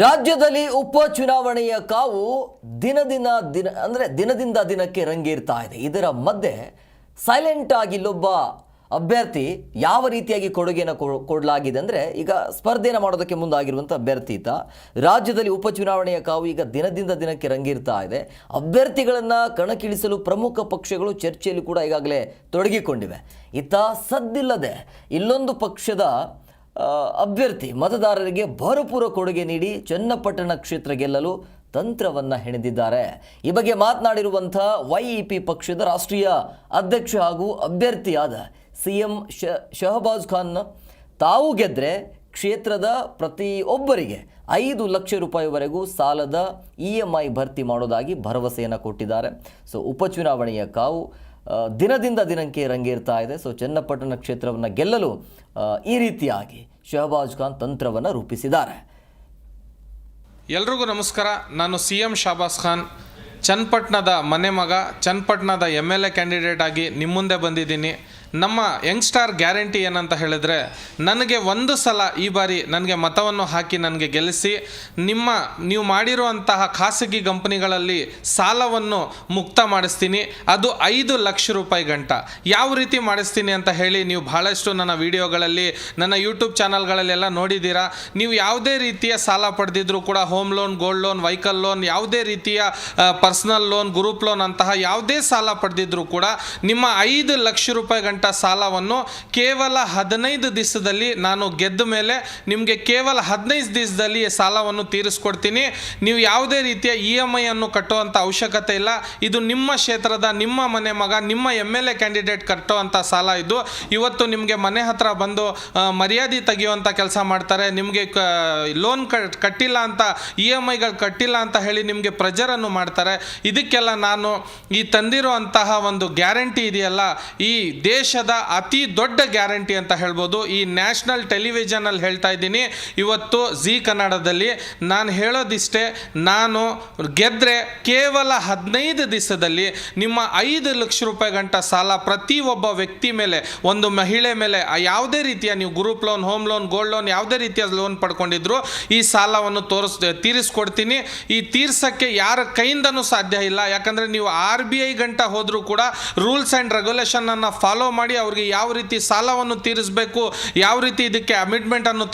ರಾಜ್ಯದಲ್ಲಿ ಉಪಚುನಾವಣೆಯ ಕಾವು ದಿನದಿಂದ ದಿನಕ್ಕೆ ರಂಗೇರ್ತಾ ಇದೆ. ಇದರ ಮಧ್ಯೆ ಸೈಲೆಂಟ್ ಆಗಿ ಇಲ್ಲೊಬ್ಬ ಅಭ್ಯರ್ಥಿ ಯಾವ ರೀತಿಯಾಗಿ ಕೊಡುಗೆಯನ್ನು ಕೊಡಲಾಗಿದೆ ಅಂದರೆ, ಈಗ ಸ್ಪರ್ಧೆಯನ್ನು ಮಾಡೋದಕ್ಕೆ ಮುಂದಾಗಿರುವಂಥ ಅಭ್ಯರ್ಥಿ ಈತ. ರಾಜ್ಯದಲ್ಲಿ ಉಪಚುನಾವಣೆಯ ಕಾವು ಈಗ ದಿನದಿಂದ ದಿನಕ್ಕೆ ರಂಗೇರ್ತಾ ಇದೆ. ಅಭ್ಯರ್ಥಿಗಳನ್ನು ಕಣಕ್ಕಿಳಿಸಲು ಪ್ರಮುಖ ಪಕ್ಷಗಳು ಚರ್ಚೆಯಲ್ಲಿ ಕೂಡ ಈಗಾಗಲೇ ತೊಡಗಿಕೊಂಡಿವೆ. ಈತ ಸದ್ದಿಲ್ಲದೆ ಇಲ್ಲೊಂದು ಪಕ್ಷದ ಅಭ್ಯರ್ಥಿ ಮತದಾರರಿಗೆ ಭರಪೂರ ಕೊಡುಗೆ ನೀಡಿ ಚನ್ನಪಟ್ಟಣ ಕ್ಷೇತ್ರ ಗೆಲ್ಲಲು ತಂತ್ರವನ್ನು ಹೆಣೆದಿದ್ದಾರೆ. ಈ ಬಗ್ಗೆ ಮಾತನಾಡಿರುವಂಥ YEP ಪಕ್ಷದ ರಾಷ್ಟ್ರೀಯ ಅಧ್ಯಕ್ಷ ಹಾಗೂ ಅಭ್ಯರ್ಥಿಯಾದ CM ಶಹಬಾಜ್ ಖಾನ್, ತಾವು ಗೆದ್ದರೆ ಕ್ಷೇತ್ರದ ಪ್ರತಿಯೊಬ್ಬರಿಗೆ 5 ಲಕ್ಷ ರೂಪಾಯಿವರೆಗೂ ಸಾಲದ EMI ಭರ್ತಿ ಮಾಡೋದಾಗಿ ಭರವಸೆಯನ್ನು ಕೊಟ್ಟಿದ್ದಾರೆ. ಸೊ ಉಪಚುನಾವಣೆಯ ಕಾವು ದಿನದಿಂದ ದಿನಕ್ಕೆ ರಂಗೇರ್ತಾ ಇದೆ. ಸೊ ಚನ್ನಪಟ್ಟಣ ಕ್ಷೇತ್ರವನ್ನು ಗೆಲ್ಲಲು ಈ ರೀತಿಯಾಗಿ ಶಹಬಾಜ್ ಖಾನ್ ತಂತ್ರವನ್ನು ರೂಪಿಸಿದ್ದಾರೆ. ಎಲ್ರಿಗೂ ನಮಸ್ಕಾರ. ನಾನು CM ಶಹಬಾಜ್ ಖಾನ್, ಚನ್ನಪಟ್ಟಣದ ಮನೆ ಮಗ, ಚನ್ನಪಟ್ಟಣದ MLA ಕ್ಯಾಂಡಿಡೇಟ್ ಆಗಿ ನಿಮ್ಮ ಮುಂದೆ ಬಂದಿದ್ದೀನಿ. ನಮ್ಮ ಯಂಗ್ಸ್ಟಾರ್ ಗ್ಯಾರಂಟಿ ಏನಂತ ಹೇಳಿದ್ರೆ, ನನಗೆ ಒಂದು ಸಲ ಈ ಬಾರಿ ನನಗೆ ಮತವನ್ನು ಹಾಕಿ ನನಗೆ ಗೆಲ್ಲಿಸಿ, ನೀವು ಮಾಡಿರುವಂತಹ ಖಾಸಗಿ ಕಂಪನಿಗಳಲ್ಲಿ ಸಾಲವನ್ನು ಮುಕ್ತ ಮಾಡಿಸ್ತೀನಿ, ಅದು 5 ಲಕ್ಷ ರೂಪಾಯಿ ಗಂಟ. ಯಾವ ರೀತಿ ಮಾಡಿಸ್ತೀನಿ ಅಂತ ಹೇಳಿ ನೀವು ಬಹಳಷ್ಟು ನನ್ನ ವಿಡಿಯೋಗಳಲ್ಲಿ, ನನ್ನ ಯೂಟ್ಯೂಬ್ ಚಾನಲ್ಗಳಲ್ಲೆಲ್ಲ ನೋಡಿದ್ದೀರಾ. ನೀವು ಯಾವುದೇ ರೀತಿಯ ಸಾಲ ಪಡೆದಿದ್ರು ಕೂಡ, home loan, gold loan, vehicle loan, ಯಾವುದೇ ರೀತಿಯ ಪರ್ಸನಲ್ ಲೋನ್, ಗ್ರೂಪ್ ಲೋನ್ ಅಂತಹ ಯಾವುದೇ ಸಾಲ ಪಡೆದಿದ್ರು ಕೂಡ ನಿಮ್ಮ 5 ಲಕ್ಷ ರೂಪಾಯಿ ಗಂಟ ಸಾಲವನ್ನು ಕೇವಲ 15 ದಿವಸದಲ್ಲಿ, ನಾನು ಗೆದ್ದ ಮೇಲೆ ನಿಮಗೆ ಕೇವಲ 15 ದಿವಸದಲ್ಲಿ ಸಾಲವನ್ನು ತೀರಿಸ್ಕೊಡ್ತೀನಿ. ನೀವು ಯಾವುದೇ ರೀತಿಯ EMI ಅನ್ನು ಕಟ್ಟುವಂಥ ಅವಶ್ಯಕತೆ ಇಲ್ಲ. ಇದು ನಿಮ್ಮ ಕ್ಷೇತ್ರದ, ನಿಮ್ಮ ಮನೆ ಮಗ, ನಿಮ್ಮ MLA ಕ್ಯಾಂಡಿಡೇಟ್ ಕಟ್ಟುವಂಥ ಸಾಲ. ಇದು ಇವತ್ತು ನಿಮಗೆ ಮನೆ ಹತ್ರ ಬಂದು ಮರ್ಯಾದೆ ತೆಗೆಯುವಂಥ ಕೆಲಸ ಮಾಡ್ತಾರೆ. ನಿಮಗೆ ಲೋನ್ ಕಟ್ಟಿಲ್ಲ ಅಂತ, EMIಗಳು ಕಟ್ಟಿಲ್ಲ ಅಂತ ಹೇಳಿ ನಿಮಗೆ ಪ್ರೆಜರನ್ನು ಮಾಡ್ತಾರೆ. ಇದಕ್ಕೆಲ್ಲ ನಾನು ಈ ತಂದಿರುವಂತಹ ಒಂದು ಗ್ಯಾರಂಟಿ ಇದೆಯಲ್ಲ, ಈ ದೇಶದ ಅತಿ ದೊಡ್ಡ ಗ್ಯಾರಂಟಿ ಅಂತ ಹೇಳ್ಬೋದು. ಈ ನ್ಯಾಷನಲ್ ಟೆಲಿವಿಷನಲ್ಲಿ ಹೇಳ್ತಾ ಇದ್ದೀನಿ, ಇವತ್ತು ಜಿ ಕನ್ನಡದಲ್ಲಿ. ನಾನು ಹೇಳೋದಿಷ್ಟೇ, ನಾನು ಗೆದ್ದರೆ ಕೇವಲ 15 ದಿವಸದಲ್ಲಿ ನಿಮ್ಮ 5 ಲಕ್ಷ ರೂಪಾಯಿ ಗಂಟ ಸಾಲ ಪ್ರತಿಯೊಬ್ಬ ವ್ಯಕ್ತಿ ಮೇಲೆ, ಒಂದು ಮಹಿಳೆ ಮೇಲೆ, ಯಾವುದೇ ರೀತಿಯ ನೀವು group loan, home loan, gold loan, ಯಾವುದೇ ರೀತಿಯ ಲೋನ್ ಪಡ್ಕೊಂಡಿದ್ರು ಈ ಸಾಲವನ್ನು ತೀರಿಸ್ಕೊಡ್ತೀನಿ. ಈ ತೀರ್ಸಕ್ಕೆ ಯಾರ ಕೈಯಿಂದನೂ ಸಾಧ್ಯ ಇಲ್ಲ. ಯಾಕಂದರೆ ನೀವು RBI ಗಂಟ ಹೋದರೂ ಕೂಡ ರೂಲ್ಸ್ ಆ್ಯಂಡ್ ರೆಗ್ಯುಲೇಷನ್ ಅನ್ನು ಫಾಲೋ ಮಾಡಿ ಅವ್ರಿಗೆ ಯಾವ ರೀತಿ ಸಾಲವನ್ನು ತೀರಿಸಬೇಕು, ಯಾವ ರೀತಿ ಇದಕ್ಕೆ ಅಮಿಟ್ಮೆಂಟ್ ಅನ್ನು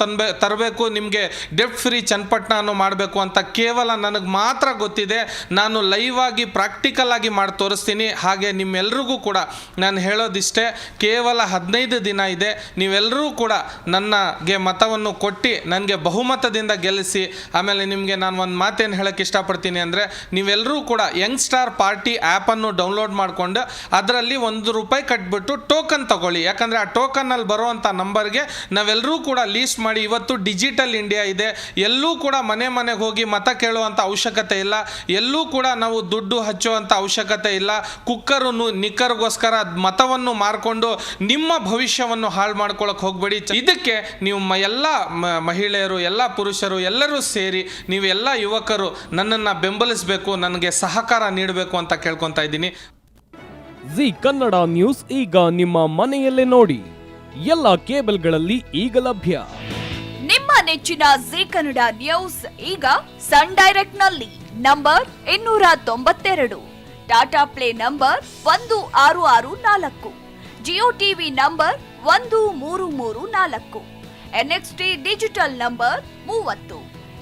ತರಬೇಕು, ನಿಮಗೆ ಡೆಪ್ಟ್ ಫ್ರೀ ಚನ್ನಪಟ್ಟಣ ಮಾಡಬೇಕು ಅಂತ ಕೇವಲ ನನಗೆ ಮಾತ್ರ ಗೊತ್ತಿದೆ. ನಾನು ಲೈವ್ ಆಗಿ ಪ್ರಾಕ್ಟಿಕಲ್ ಆಗಿ ಮಾಡಿ ತೋರಿಸ್ತೀನಿ. ಹಾಗೆ ನಿಮ್ಮೆಲ್ರಿಗೂ ಕೂಡ ನಾನು ಹೇಳೋದಿಷ್ಟೇ, ಕೇವಲ 15 ದಿನ ಇದೆ. ನೀವೆಲ್ಲರೂ ಕೂಡ ನನಗೆ ಮತವನ್ನು ಕೊಟ್ಟು ನನಗೆ ಬಹುಮತದಿಂದ ಗೆಲ್ಲಿಸಿ. ಆಮೇಲೆ ನಿಮಗೆ ನಾನು ಒಂದು ಮಾತೇನು ಹೇಳೋಕ್ಕೆ ಇಷ್ಟಪಡ್ತೀನಿ ಅಂದರೆ, ನೀವೆಲ್ಲರೂ ಕೂಡ ಯಂಗ್ಸ್ಟಾರ್ ಪಾರ್ಟಿ ಆ್ಯಪನ್ನು ಡೌನ್ಲೋಡ್ ಮಾಡಿಕೊಂಡು ಅದರಲ್ಲಿ ₹1 ಕಟ್ಬಿಟ್ಟು ಟೋಕನ್ ತಗೊಳ್ಳಿ. ಯಾಕಂದರೆ ಆ ಟೋಕನ್ನಲ್ಲಿ ಬರುವಂಥ ನಂಬರ್ಗೆ ನಾವೆಲ್ಲರೂ ಕೂಡ ಲೀಸ್ಟ್ ಮಾಡಿ, ಇವತ್ತು ಡಿಜಿಟಲ್ ಇಂಡಿಯಾ ಇದೆ, ಎಲ್ಲೂ ಕೂಡ ಮನೆಗೆ ಹೋಗಿ ಮತ ಕೇಳುವಂಥ ಅವಶ್ಯಕತೆ ಇಲ್ಲ, ಎಲ್ಲೂ ಕೂಡ ನಾವು ದುಡ್ಡು ಹಚ್ಚುವಂಥ ಅವಶ್ಯಕತೆ ಇಲ್ಲ. ಕುಕ್ಕರು ನಿಕ್ಕರ್ಗೋಸ್ಕರ ಮತವನ್ನು ಮಾರ್ಕೊಂಡು ನಿಮ್ಮ ಭವಿಷ್ಯವನ್ನು ಹಾಳು ಮಾಡ್ಕೊಳ್ಳೋಕೆ ಹೋಗಬೇಡಿ. ಇದಕ್ಕೆ ನೀವು ಎಲ್ಲ ಮಹಿಳೆಯರು, ಎಲ್ಲ ಪುರುಷರು ಎಲ್ಲರೂ ಸೇರಿ, ನೀವು ಎಲ್ಲ ಯುವಕರು ನನ್ನನ್ನು ಬೆಂಬಲಿಸಬೇಕು, ನನಗೆ ಸಹಕಾರ ನೀಡಬೇಕು ಅಂತ ಕೇಳ್ಕೊತಾ ಇದ್ದೀನಿ. ಜಿ ಕನ್ನಡ ನ್ಯೂಸ್ ಈಗ ನಿಮ್ಮ ಮನೆಯಲ್ಲೇ ನೋಡಿ. ಎಲ್ಲ ಕೇಬಲ್ಗಳಲ್ಲಿ ಈಗ ಲಭ್ಯ. ನಿಮ್ಮ ನೆಚ್ಚಿನ ಜಿ ಕನ್ನಡ ನ್ಯೂಸ್ ಈಗ ಸನ್ ಡೈರೆಕ್ಟ್ ನಲ್ಲಿ number 292, Tata play number 1664, Jio TV number 1334, NXT digital number 30,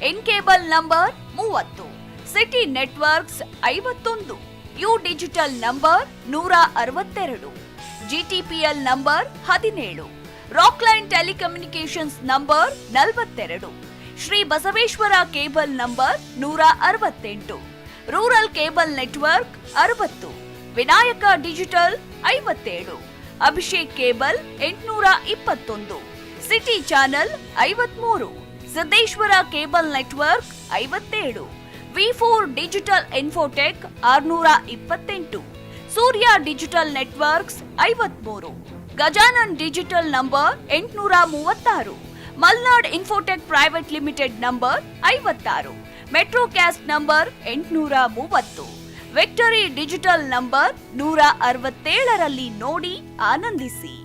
in cable number 30, city networks 51, U digital number 162, GTPL number 17, Rockline telecommunications number 42, Shri Basaveshwara cable number 168, rural cable network 60, Vinayaka digital 57, Abhishek cable 821, city channel 53, Siddeshwara cable network 57, V4 digital Infotech 628, Surya digital networks 53, Gajanan digital number 836, Malnad Infotech Private Limited number 56, Metrocast number 830, Victory Digital number 167ರಲ್ಲಿ ನೋಡಿ ಆನಂದಿಸಿ.